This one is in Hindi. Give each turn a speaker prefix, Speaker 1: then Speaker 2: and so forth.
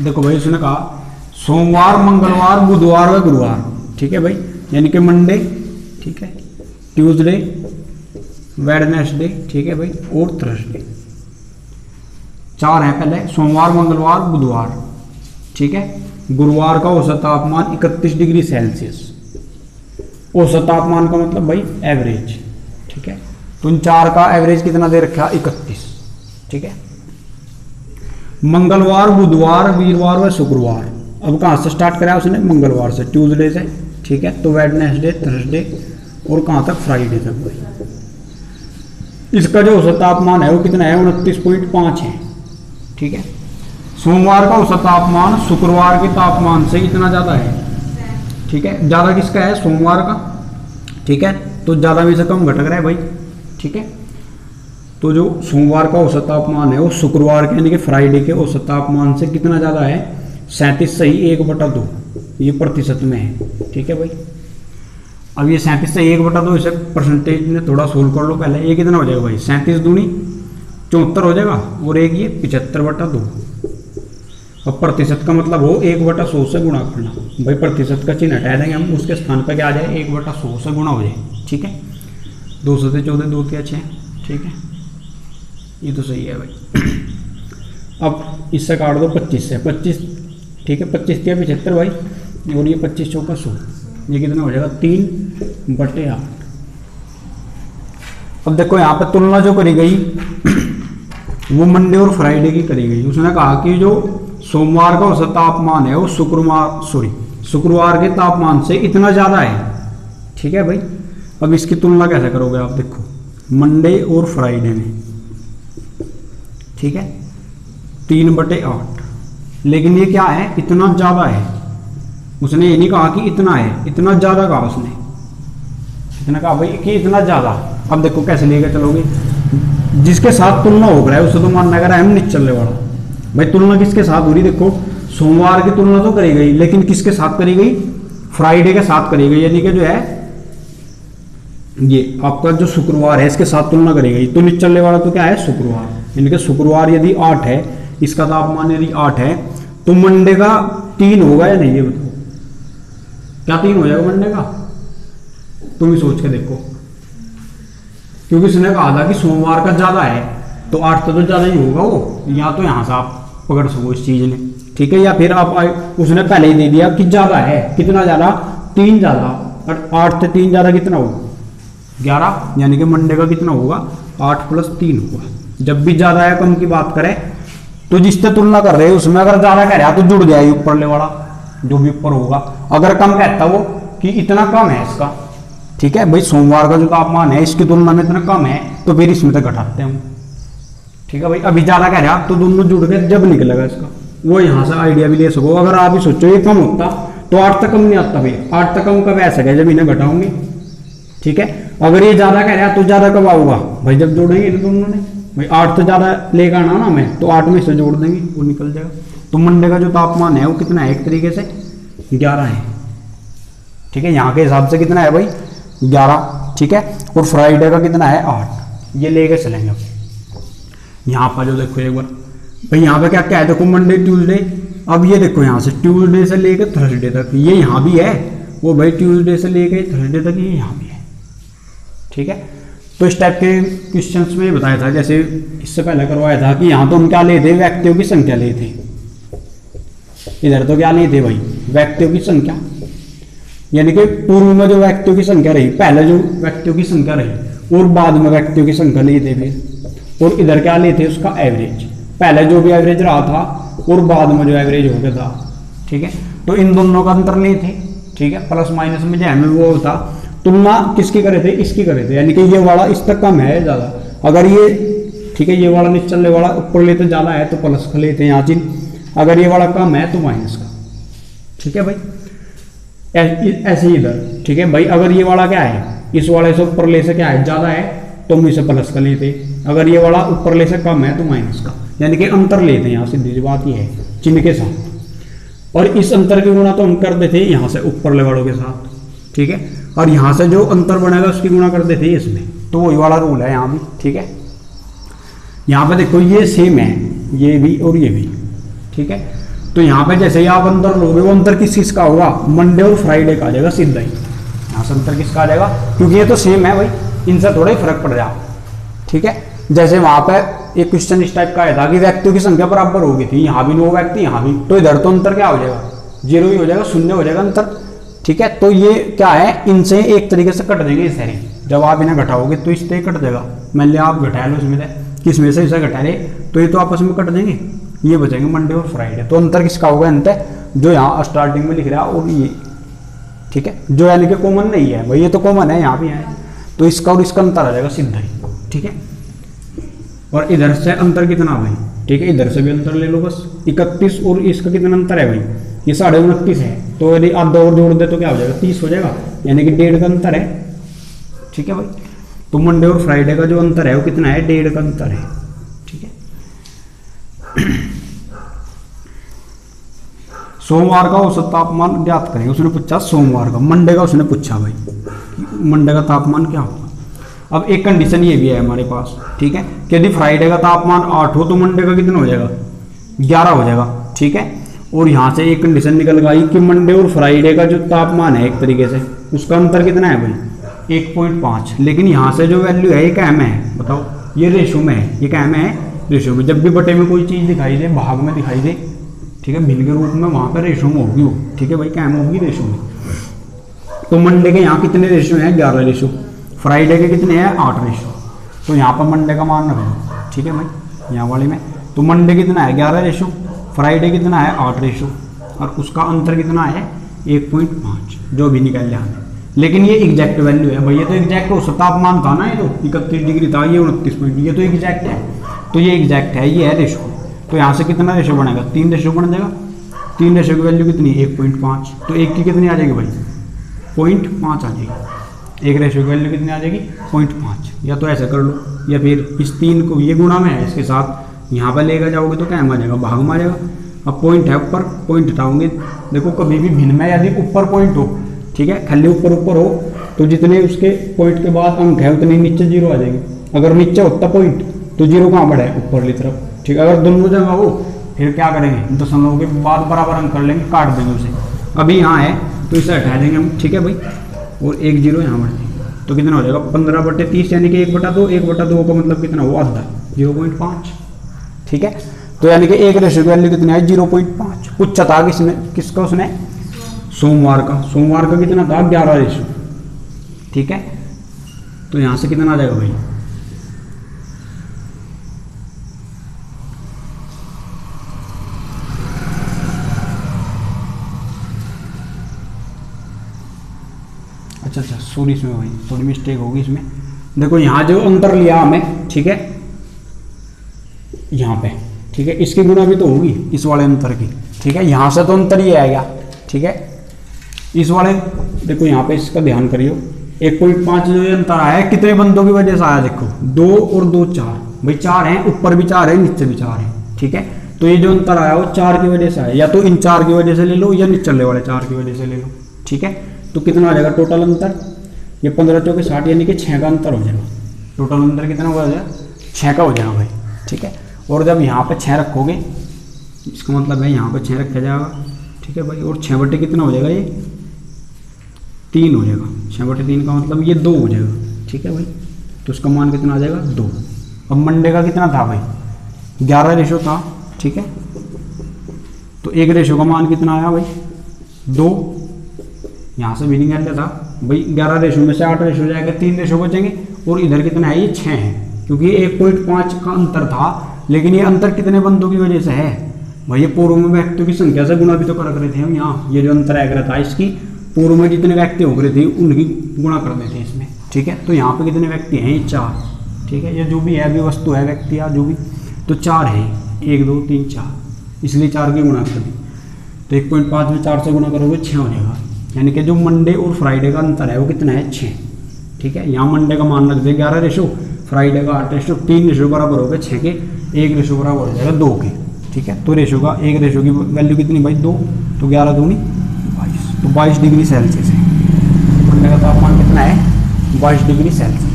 Speaker 1: देखो भाई उसने कहा सोमवार, मंगलवार, बुधवार व गुरुवार, ठीक है भाई, यानी कि मंडे, ठीक है, ट्यूसडे, वेडनेसडे, ठीक है भाई, और थर्सडे। 4 है पहले, सोमवार, मंगलवार, बुधवार, ठीक है। गुरुवार का औसत तापमान 31 डिग्री सेल्सियस। औसत तापमान का मतलब भाई एवरेज, ठीक है। तो इन 4 का एवरेज कितना दे रखा है? 31, ठीक है। मंगलवार, बुधवार, वीरवार व शुक्रवार। अब कहाँ से स्टार्ट करा उसने? मंगलवार से, ट्यूसडे से, ठीक है। तो वेडनेसडे, थर्सडे और कहाँ तक? फ्राइडे तक भाई। इसका जो औसत तापमान है वो कितना है? 29.5 है, ठीक है। सोमवार का औसत तापमान शुक्रवार के तापमान से इतना ज़्यादा है, ठीक है। ज़्यादा किसका है? सोमवार का, ठीक है। तो ज़्यादा में से कम घटक रहा है भाई, ठीक है। तो जो सोमवार का औसत तापमान है वो शुक्रवार के यानी कि फ्राइडे के औसत तापमान से कितना ज़्यादा है? 37 सही 1/2, ये प्रतिशत में है, ठीक है भाई। अब ये 37 से 1/2 इसे परसेंटेज में थोड़ा सोल्व कर लो पहले। ये कितना हो जाएगा भाई? 37 दूनी 74 हो जाएगा, और एक ये 75/2। अब प्रतिशत का मतलब हो 1/100 से गुणा करना भाई। प्रतिशत का चिन्ह हटा देंगे हम, उसके स्थान पर क्या आ जाए? 1/100 से गुणा हो जाए, ठीक है। 200 से 14, 2 के 6, ठीक है। ये तो सही है भाई। अब इससे काट दो 25 से, 25, ठीक है। 25 के 75 भाई, और ये 25 चौका 100, ये कितना हो जाएगा? 3/8। अब देखो यहाँ पे तुलना जो करी गई वो मंडे और फ्राइडे की करी गई। उसने कहा कि जो सोमवार का औसत तापमान है वो शुक्रवार के तापमान से इतना ज़्यादा है, ठीक है भाई। अब इसकी तुलना कैसे करोगे आप? देखो मंडे और फ्राइडे में, ठीक है, 3/8। लेकिन ये क्या है? इतना ज़्यादा है। उसने ये नहीं कहा कि इतना है, इतना ज़्यादा कहा उसने, इतना कहा भाई कि इतना ज़्यादा। अब देखो कैसे लेकर चलोगे? जिसके साथ तुलना हो रहा है उससे तो मानना कर हम नहीं चलने वाला भाई। तुलना किसके साथ हो रही? देखो सोमवार की तुलना तो करी गई, लेकिन किसके साथ करी गई? फ्राइडे के साथ करी गई, यानी कि जो है ये आपका जो शुक्रवार है इसके साथ तुलना करी गई। तो नहीं चलने वाला तो क्या है? शुक्रवार, यानी कि शुक्रवार यदि 8 है, इसका तापमान यदि 8 है, तो मंडे का 3 होगा या नहीं? ये बताओ, क्या 3 हो जाएगा मंडे का? तुम ही सोच के देखो, क्योंकि उसने कहा था कि सोमवार का ज्यादा है, तो 8 तो ज्यादा ही होगा वो। या तो यहां से आप पकड़ सको इस चीज ने, ठीक है। या फिर आप उसने पहले ही दे दिया कि ज्यादा है। कितना ज्यादा? 3 ज्यादा। और 8 से 3 ज्यादा कितना होगा? 11, यानी कि मंडे का कितना होगा? 8 + 3 होगा। जब भी ज्यादा है कम की बात करें तो जिससे तुलना कर रहे हैं उसमें अगर ज्यादा कह रहा तो जुड़ जाए ऊपरले वाला, जो भी ऊपर होगा। अगर कम कहता वो कि इतना कम है इसका, ठीक है भाई, सोमवार का जो तापमान है इसकी तुलना में इतना कम है, तो फिर इसमें तक घटाते हैं हम, ठीक है भाई। अभी ज्यादा कह रहा तो दोनों जुड़ के जब निकलेगा इसका, वो यहाँ से आइडिया भी ले सको। अगर आप ही सोचो ये कम होता तो 8 तक कम नहीं आता भाई। 8 तक कम कब ऐसा है? जब इन्हें घटाओगे, ठीक है। अगर ये ज्यादा कह रहा तो ज्यादा कब आऊगा भाई? जब जोड़ेंगे इन दोनों ने भाई। 8 तो ज्यादा लेकर आना ना मैं, तो 8 में से जोड़ देंगे, वो निकल जाएगा। तो मंडे का जो तापमान है वो कितना है? एक तरीके से 11 है, ठीक है। यहाँ के हिसाब से कितना है भाई? 11, ठीक है। और फ्राइडे का कितना है? 8। ये लेके चलेंगे अब। यहाँ पर जो देखो एक बार भाई, यहाँ पे क्या क्या है? देखो मंडे, ट्यूसडे। अब ये देखो यहाँ से ट्यूसडे से लेकर थर्सडे तक ये यहाँ भी है, वो भाई ट्यूसडे से लेकर थर्सडे तक ये यहाँ भी है, ठीक है। तो इस टाइप के क्वेश्चंस में बताया था, जैसे इससे पहले करवाया था कि यहाँ तो हम क्या लेते? व्यक्तियों की संख्या लेते। इधर तो क्या नहीं थे भाई? व्यक्तियों की संख्या, यानी कि पूर्व में जो व्यक्तियों की संख्या रही, पहले जो व्यक्तियों की संख्या रही और बाद में व्यक्तियों की संख्या लेते फिर। और इधर क्या लेते? उसका एवरेज, पहले जो भी एवरेज रहा था और बाद में जो एवरेज हो गया था, ठीक है। तो इन दोनों का अंतर लेते, ठीक है। प्लस माइनस में जैसे वो होता, तुलना किसकी करे थे? इसकी करे थे, यानी कि ये वाला इस तक कम है ज़्यादा। अगर ये, ठीक है, ये वाला निचले वाला ऊपर लेते ज़्यादा है तो प्लस का लेते हैं यहाँ चिन्ह। अगर ये वाला कम है तो माइनस का, ठीक है भाई। ऐसे ही इधर, ठीक है भाई। अगर ये वाला क्या है? इस वाले से ऊपर ले से क्या है? ज़्यादा है तो हम इसे प्लस का लेते। अगर ये वाला ऊपर ले से कम है तो माइनस का, यानी कि अंतर लेते हैं यहाँ। सीधी सी बात ये है चिन्ह के साथ। और इस अंतर की गुणा तो हम कर देते हैं यहाँ से ऊपर ले वालों के साथ, ठीक है। और यहाँ से जो अंतर बनेगा उसकी गुणा कर देते हैं इसमें। तो वही वाला रूल है यहाँ भी, ठीक है। यहाँ पे देखो ये सेम है, ये भी और ये भी, ठीक है। तो यहाँ पे जैसे ही आप अंतर लोगे वो अंतर किस किस का होगा, मंडे और फ्राइडे का आ जाएगा सीधा ही। यहाँ से अंतर किसका आ जाएगा, क्योंकि ये तो सेम है भाई, इनसे थोड़ा ही फर्क पड़ जाएगा। ठीक है, जैसे वहां पे एक क्वेश्चन इस टाइप का आया था कि व्यक्तियों की संख्या बराबर होगी थी, यहाँ भी 9 व्यक्ति, यहाँ भी, तो इधर तो अंतर क्या हो जाएगा, 0 ही हो जाएगा, 0 हो जाएगा अंतर। ठीक है, तो ये क्या है, इनसे एक तरीके से कट देंगे सारी। जब आप इन्हें घटाओगे तो इससे कट देगा, मान लिया आप घटा लो इसमें से, किसमें से इसे घटा रहे, तो ये तो आपस में कट देंगे, ये बचेंगे मंडे और फ्राइडे। तो अंतर किसका होगा, अंतर जो यहाँ स्टार्टिंग में लिख रहा है और ये। ठीक है, जो यानी कि कॉमन नहीं है भाई, ये तो कॉमन है, यहाँ भी है, तो इसका और इसका अंतर आ जाएगा सीधा ही। ठीक है, और इधर से अंतर कितना भाई, ठीक है, इधर से भी अंतर ले लो बस, 31 और इसका कितना अंतर है भाई, ये 29.5 है, तो यदि आधा और जोड़ दे तो क्या हो जाएगा, 30 हो जाएगा, यानी कि 1.5 का अंतर है। ठीक है भाई, तो मंडे और फ्राइडे का जो अंतर है वो कितना है, 1.5 का अंतर है। ठीक है, सोमवार का औसत तापमान ज्ञात करेंगे, उसने पूछा सोमवार का, मंडे का उसने पूछा भाई मंडे का तापमान क्या होगा। अब एक कंडीशन ये भी है हमारे पास, ठीक है, कि यदि फ्राइडे का तापमान 8 हो तो मंडे का कितना हो जाएगा, 11 हो जाएगा। ठीक है, और यहाँ से एक कंडीशन निकल गई कि मंडे और फ्राइडे का जो तापमान है एक तरीके से उसका अंतर कितना है भाई, 1.5। लेकिन यहाँ से जो वैल्यू है ये क्या में है बताओ, ये रेशो में है, ये क्या में है, रेशो में। जब भी बटे में कोई चीज़ दिखाई दे, भाग में दिखाई दे, ठीक है, भिन्न के रूप में, वहाँ पर रेशो में होगी वो। ठीक है भाई, क्या में होगी, रेशो में। तो मंडे के यहाँ कितने रेशो हैं, 11 रेशो, फ्राइडे के कितने हैं, 8 रेशो। तो यहाँ पर मंडे का मान रखो। ठीक है भाई, यहाँ वाले में तो मंडे कितना है, 11 रेशो, फ्राइडे कितना है, 8 रेशो, और उसका अंतर कितना है, 1.5, जो भी निकल जाए हमें। लेकिन ये एग्जैक्ट वैल्यू है भाई, ये तो एग्जैक्ट औसत तापमान था ना, ये तो 31 डिग्री था, ये 29 पॉइंट, ये तो एग्जैक्ट है, तो ये एग्जैक्ट है, ये है रेशो। तो यहाँ से कितना रेशो बनेगा, 3 रेशो बन जाएगा। 3 रेशो की वैल्यू कितनी, 1.5, तो एक की कितनी आ जाएगी भाई, 0.5 आ जाएगी। एक रेशो की वैल्यू कितनी आ जाएगी, 0.5। या तो ऐसे कर लो, या फिर इस 3 को ये गुणा में है, इसके साथ यहाँ पर लेकर जाओगे तो क्या आ जाएगा, भाग में आ जाएगा। अब पॉइंट है ऊपर, पॉइंट हटाओगे, देखो कभी भी भिन्न में यदि ऊपर पॉइंट हो, ठीक है, खाली ऊपर ऊपर हो, तो जितने उसके पॉइंट के बाद अंक है उतने नीचे 0 आ जाएगी। अगर नीचे होता पॉइंट तो 0 कहाँ बढ़ा है, ऊपर की तरफ। ठीक है, अगर दोनों जगह हो फिर क्या करेंगे, दशमलव के बाद बराबर अंक कर लेंगे, काट देंगे उसे। अभी यहाँ है तो इसे हटा देंगे हम। ठीक है भाई, और 1 0 यहाँ बढ़ जाएगा, तो कितना हो जाएगा, 15/30, यानी कि 1/2, 1/2 का मतलब कितना हुआ, आधा, 0.5। ठीक है, तो यानी कि एक रेशो की वैल्यू कितनी है, 0.5। पूछा था किसने, किसका, उसने सोमवार का। सोमवार का कितना था, 11 रेशो। ठीक है, तो यहाँ से कितना आ जाएगा भाई, अच्छा सॉरी, इसमें भाई थोड़ी मिस्टेक होगी इसमें। देखो यहाँ जो अंतर लिया हमें, ठीक है, यहाँ पे, ठीक है, इसकी गुणा भी तो होगी इस वाले अंतर की। ठीक है, यहाँ से तो अंतर ही आएगा। ठीक है, इस वाले देखो यहाँ पे इसका ध्यान करियो, 1.5 जो ये अंतर आया है कितने बंदों की वजह से आया, देखो 2 और 2 4, भाई 4 हैं, ऊपर भी 4 है, नीचे भी 4 है। ठीक है, तो ये जो अंतर आया वो 4 की वजह से आया, या तो इन 4 की वजह से ले लो या निचले वाले 4 की वजह से ले लो। ठीक है, तो कितना आ जाएगा टोटल अंतर, ये 15 चौके 60, यानी कि 6 का अंतर हो जाएगा। टोटल अंतर कितना हो जाएगा, 6 का हो जाएगा भाई। ठीक है, और जब यहाँ पे 6 रखोगे, इसका मतलब है यहाँ पे 6 रखा जाएगा। ठीक है भाई, और 6 बटे कितना हो जाएगा, ये 3 हो जाएगा। 6/3 का मतलब ये 2 हो जाएगा। ठीक है भाई, तो उसका मान कितना आ जाएगा, 2। अब मंडे का कितना था भाई, 11 रेशो था। ठीक है, तो एक रेशो का मान कितना आया भाई, 2। यहाँ से भी नहीं कर था भाई, 11 रेशो में से 8 रेशो जाएगा, 3 रेशो बचेंगे, और इधर कितना है, ये 6 है, क्योंकि 1.5 का अंतर था। लेकिन ये अंतर कितने बंदों की वजह से है भाई, ये पूर्व में व्यक्तियों की संख्या से गुणा भी तो कर रहे थे हम। यहाँ ये जो अंतर आया था, इसकी पूर्व में जितने व्यक्ति हो गए थे उनकी गुणा कर देते हैं इसमें। ठीक है, तो यहाँ पे कितने व्यक्ति हैं, 4। ठीक है, ये जो भी है अभी वस्तु है, व्यक्ति या जो भी, तो 4 है, 1 2 3 4, इसलिए 4 की गुणा कर दी। तो 1.5 में 4 से गुणा करोगे 6 हो जाएगा, यानी कि जो मंडे और फ्राइडे का अंतर है वो कितना है, 6। ठीक है, यहाँ मंडे का मान रख दे 11 रेशो, फ्राइडे का 8 रेशो, 3 रेशो बराबर हो गए 6 के, 1 रेशो बराबर हो जाएगा 2 के। ठीक है, तो रेशो का, एक रेशो की वैल्यू कितनी भाई, 2, तो 11 दूनी 22, तो 22 डिग्री सेल्सियस है। मंडे का तापमान कितना है, 22 डिग्री सेल्सियस।